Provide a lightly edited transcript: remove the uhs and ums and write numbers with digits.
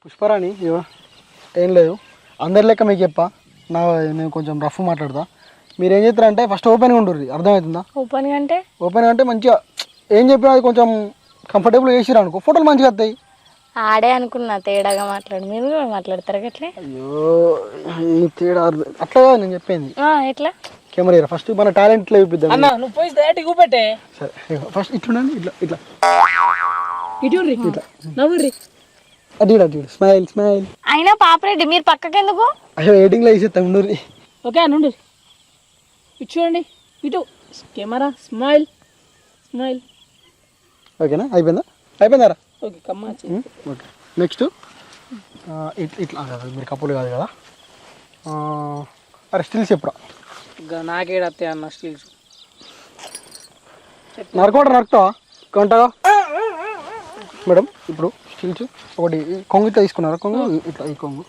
పుష్పరాణి ఇవో ఏం లేదు అందరి లెక్క మీకు చెప్పా నేను కొంచెం రఫ్ మాట్లాడతా. మీరు ఏం చేస్తారంటే ఫస్ట్ ఓపెన్గా ఉండరు, అర్థమవుతుందా? ఓపెన్గా అంటే మంచిగా ఏం చెప్పినా అది కొంచెం కంఫర్టబుల్గా చేసిరా అనుకో ఫోటోలు మంచిగా వస్తాయి. ఆడే అనుకున్నా తేడాగా మాట్లాడు, మీరు కూడా మాట్లాడతారు అట్లే. అయ్యో ఈ తేడా అట్లా కాదు నేను చెప్పింది. ఎట్లా కెమెరా ఫస్ట్ మన టాలెంట్ ఇట్లా చూపిద్దాం. అన్న నువ్వు పోయి డైరెక్ట్ చూపెట్టే. సరే ఫస్ట్ ఇట్లుండండి, ఇట్లా ఇట్లా ఇట్లా నవ్వుర్రి. అటు అటు స్మైల్ స్మైల్. అయినా పాపరెడ్డి మీరు పక్కకెందుకు? అయ్యో ఎడిటింగ్లో వేసేస్తాం ఉండరు. ఓకే అన్న ఉండు, ఇటు చూడండి, ఇటు కెమెరా స్మైల్ స్మైల్. ఓకేనా? అయిపోయిందారా? ఓకే కమ్మా. ఓకే నెక్స్ట్ ఇట్లా కాదు, మీరు కప్పులు కాదు కదా. అరే స్టిల్స్ చెప్పురా. నాకేడత్తే అన్న స్టిల్స్ నరకతావా కొంటగా మేడం. ఇప్పుడు స్టిల్స్ ఒకటి కొంగు తీసుకున్నారా? కొంగు ఇట్లా ఈ కొంగు